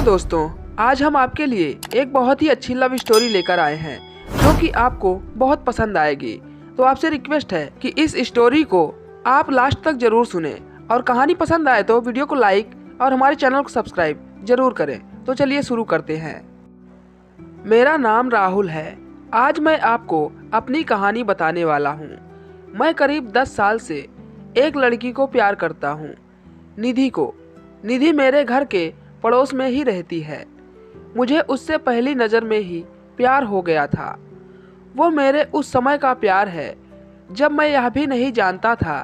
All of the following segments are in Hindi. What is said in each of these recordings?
दोस्तों, आज हम आपके लिए एक बहुत ही अच्छी लव स्टोरी लेकर आए हैं जो कि आपको बहुत पसंद आएगी। तो आपसे रिक्वेस्ट है कि इस स्टोरी को आप लास्ट तक जरूर सुने और कहानी पसंद आए तो वीडियो को लाइक और हमारे चैनल को सब्सक्राइब जरूर करें। तो चलिए शुरू करते हैं। मेरा नाम राहुल है। आज मैं आपको अपनी कहानी बताने वाला हूँ। मैं करीब 10 साल से एक लड़की को प्यार करता हूँ, निधि को। निधि मेरे घर के पड़ोस में ही रहती है। मुझे उससे पहली नज़र में ही प्यार हो गया था। वो मेरे उस समय का प्यार है जब मैं यह भी नहीं जानता था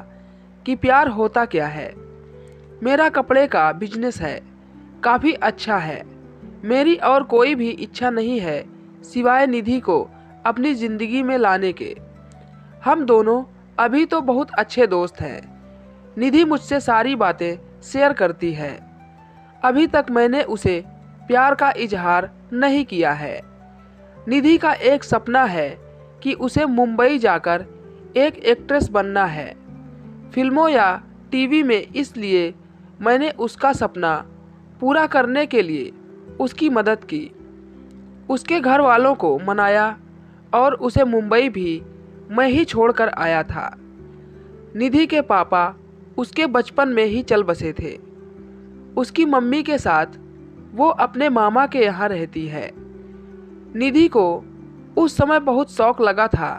कि प्यार होता क्या है। मेरा कपड़े का बिजनेस है, काफ़ी अच्छा है। मेरी और कोई भी इच्छा नहीं है सिवाय निधि को अपनी ज़िंदगी में लाने के। हम दोनों अभी तो बहुत अच्छे दोस्त हैं। निधि मुझसे सारी बातें शेयर करती है। अभी तक मैंने उसे प्यार का इजहार नहीं किया है। निधि का एक सपना है कि उसे मुंबई जाकर एक एक्ट्रेस बनना है, फिल्मों या टीवी में। इसलिए मैंने उसका सपना पूरा करने के लिए उसकी मदद की, उसके घर वालों को मनाया और उसे मुंबई भी मैं ही छोड़कर आया था। निधि के पापा उसके बचपन में ही चल बसे थे। उसकी मम्मी के साथ वो अपने मामा के यहाँ रहती है। निधि को उस समय बहुत शौक लगा था।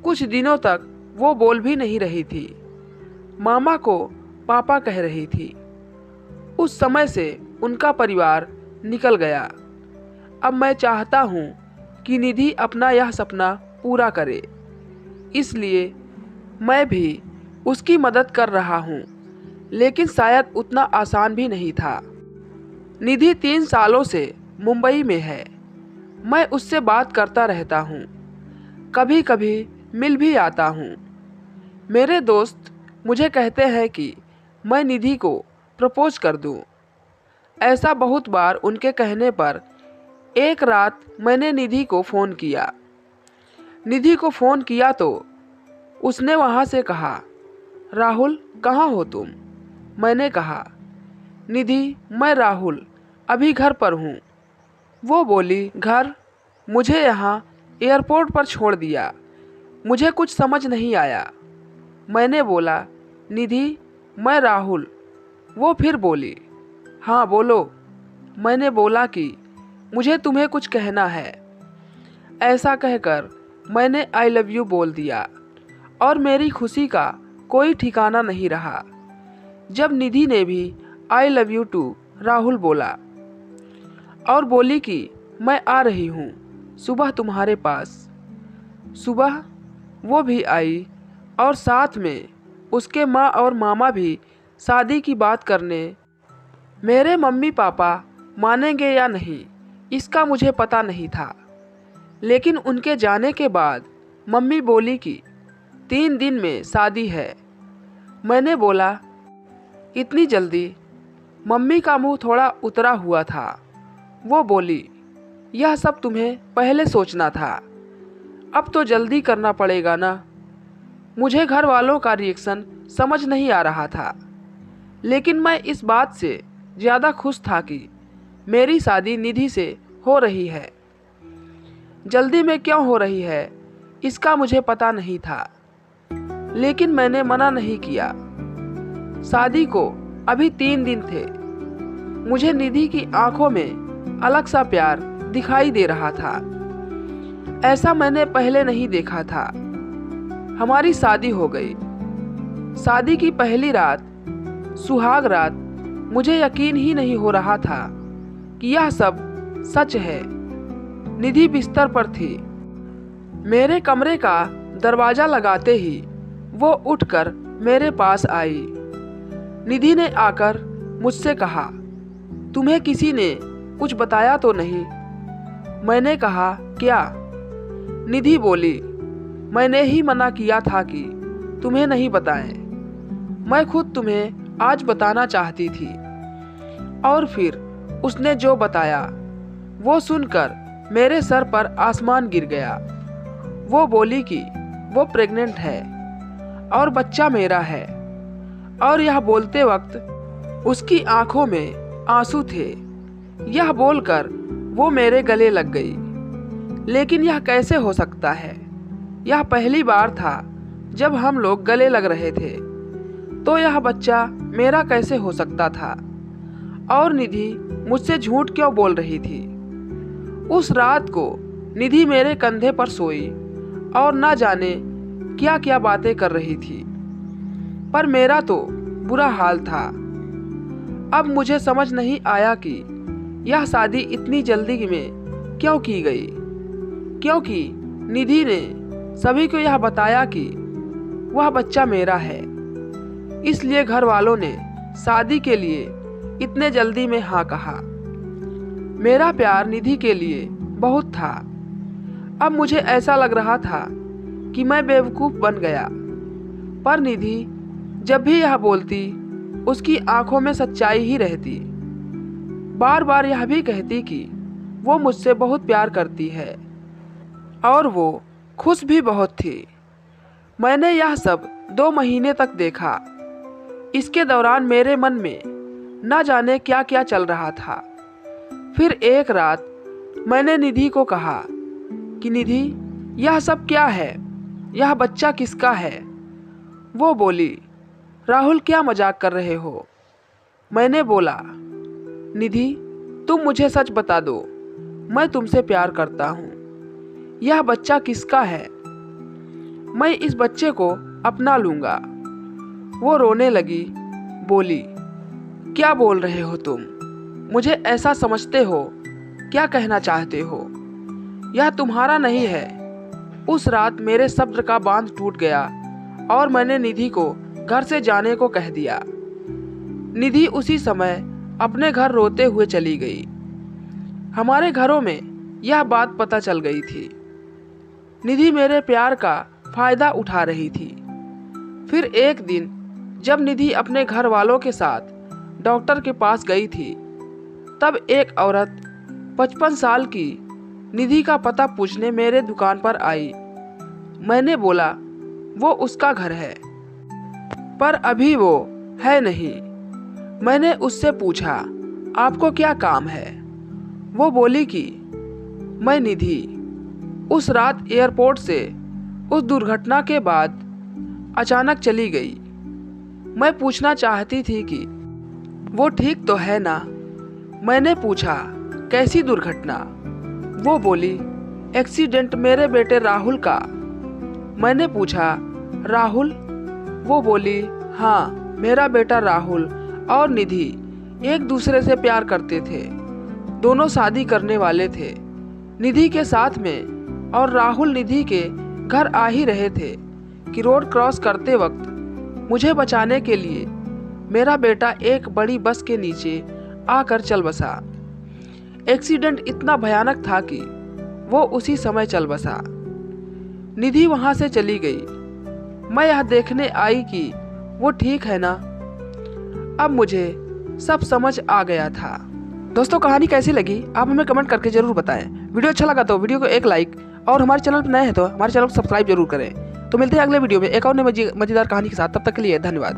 कुछ दिनों तक वो बोल भी नहीं रही थी, मामा को पापा कह रही थी। उस समय से उनका परिवार निकल गया। अब मैं चाहता हूँ कि निधि अपना यह सपना पूरा करे, इसलिए मैं भी उसकी मदद कर रहा हूँ, लेकिन शायद उतना आसान भी नहीं था। निधि 3 सालों से मुंबई में है। मैं उससे बात करता रहता हूँ, कभी कभी मिल भी आता हूँ। मेरे दोस्त मुझे कहते हैं कि मैं निधि को प्रपोज कर दूँ। ऐसा बहुत बार उनके कहने पर एक रात मैंने निधि को फ़ोन किया। निधि को फ़ोन किया तो उसने वहाँ से कहा, राहुल कहाँ हो तुम? मैंने कहा, निधि मैं राहुल अभी घर पर हूँ। वो बोली, घर? मुझे यहाँ एयरपोर्ट पर छोड़ दिया। मुझे कुछ समझ नहीं आया। मैंने बोला, निधि मैं राहुल। वो फिर बोली, हाँ बोलो। मैंने बोला कि मुझे तुम्हें कुछ कहना है। ऐसा कहकर मैंने आई लव यू बोल दिया और मेरी खुशी का कोई ठिकाना नहीं रहा जब निधि ने भी I love you too Rahul बोला और बोली कि मैं आ रही हूँ सुबह तुम्हारे पास। सुबह वो भी आई और साथ में उसके माँ और मामा भी शादी की बात करने। मेरे मम्मी पापा मानेंगे या नहीं इसका मुझे पता नहीं था, लेकिन उनके जाने के बाद मम्मी बोली कि 3 दिन में शादी है। मैंने बोला, इतनी जल्दी? मम्मी का मुंह थोड़ा उतरा हुआ था। वो बोली, यह सब तुम्हें पहले सोचना था, अब तो जल्दी करना पड़ेगा ना। मुझे घर वालों का रिएक्शन समझ नहीं आ रहा था, लेकिन मैं इस बात से ज़्यादा खुश था कि मेरी शादी निधि से हो रही है। जल्दी में क्यों हो रही है इसका मुझे पता नहीं था, लेकिन मैंने मना नहीं किया। शादी को अभी 3 दिन थे। मुझे निधि की आंखों में अलग सा प्यार दिखाई दे रहा था। ऐसा मैंने पहले नहीं देखा था। हमारी शादी हो गई। शादी की पहली रात, सुहाग रात, मुझे यकीन ही नहीं हो रहा था कि यह सब सच है। निधि बिस्तर पर थी। मेरे कमरे का दरवाज़ा लगाते ही वो उठकर मेरे पास आई। निधि ने आकर मुझसे कहा, तुम्हें किसी ने कुछ बताया तो नहीं? मैंने कहा, क्या? निधि बोली, मैंने ही मना किया था कि तुम्हें नहीं बताएं। मैं खुद तुम्हें आज बताना चाहती थी। और फिर उसने जो बताया वो सुनकर मेरे सर पर आसमान गिर गया। वो बोली कि वो प्रेग्नेंट है और बच्चा मेरा है। और यह बोलते वक्त उसकी आंखों में आंसू थे। यह बोलकर वो मेरे गले लग गई। लेकिन यह कैसे हो सकता है? यह पहली बार था जब हम लोग गले लग रहे थे, तो यह बच्चा मेरा कैसे हो सकता था? और निधि मुझसे झूठ क्यों बोल रही थी? उस रात को निधि मेरे कंधे पर सोई और ना जाने क्या क्या बातें कर रही थी, पर मेरा तो बुरा हाल था। अब मुझे समझ नहीं आया कि यह शादी इतनी जल्दी में क्यों की गई, क्योंकि निधि ने सभी को यह बताया कि वह बच्चा मेरा है, इसलिए घर वालों ने शादी के लिए इतने जल्दी में हाँ कहा। मेरा प्यार निधि के लिए बहुत था। अब मुझे ऐसा लग रहा था कि मैं बेवकूफ़ बन गया, पर निधि जब भी यह बोलती उसकी आंखों में सच्चाई ही रहती। बार बार यह भी कहती कि वो मुझसे बहुत प्यार करती है और वो खुश भी बहुत थी। मैंने यह सब 2 महीने तक देखा। इसके दौरान मेरे मन में न जाने क्या क्या चल रहा था। फिर एक रात मैंने निधि को कहा कि निधि, यह सब क्या है? यह बच्चा किसका है? वो बोली, राहुल क्या मजाक कर रहे हो? मैंने बोला, निधि तुम मुझे सच बता दो, मैं तुमसे प्यार करता हूँ। यह बच्चा किसका है? मैं इस बच्चे को अपना लूँगा। वो रोने लगी, बोली, क्या बोल रहे हो तुम? मुझे ऐसा समझते हो? क्या कहना चाहते हो? यह तुम्हारा नहीं है। उस रात मेरे सब्र का बांध टूट गया और मैंने निधि को घर से जाने को कह दिया। निधि उसी समय अपने घर रोते हुए चली गई। हमारे घरों में यह बात पता चल गई थी। निधि मेरे प्यार का फायदा उठा रही थी। फिर एक दिन जब निधि अपने घर वालों के साथ डॉक्टर के पास गई थी, तब एक औरत 55 साल की निधि का पता पूछने मेरे दुकान पर आई। मैंने बोला वो उसका घर है, पर अभी वो है नहीं। मैंने उससे पूछा, आपको क्या काम है? वो बोली कि मैं निधि उस रात एयरपोर्ट से उस दुर्घटना के बाद अचानक चली गई। मैं पूछना चाहती थी कि वो ठीक तो है ना? मैंने पूछा, कैसी दुर्घटना? वो बोली, एक्सीडेंट मेरे बेटे राहुल का। मैंने पूछा, राहुल? वो बोली, हाँ, मेरा बेटा राहुल और निधि एक दूसरे से प्यार करते थे। दोनों शादी करने वाले थे। निधि के साथ में और राहुल निधि के घर आ ही रहे थे कि रोड क्रॉस करते वक्त मुझे बचाने के लिए मेरा बेटा एक बड़ी बस के नीचे आकर चल बसा। एक्सीडेंट इतना भयानक था कि वो उसी समय चल बसा। निधि वहां से चली गई। मैं यह देखने आई कि वो ठीक है ना। अब मुझे सब समझ आ गया था। दोस्तों, कहानी कैसी लगी आप हमें कमेंट करके जरूर बताएं। वीडियो अच्छा लगा तो वीडियो को एक लाइक और हमारे चैनल पर नए हैं तो हमारे चैनल को सब्सक्राइब जरूर करें। तो मिलते हैं अगले वीडियो में एक और नई मजेदार कहानी के साथ। तब तक के लिए धन्यवाद।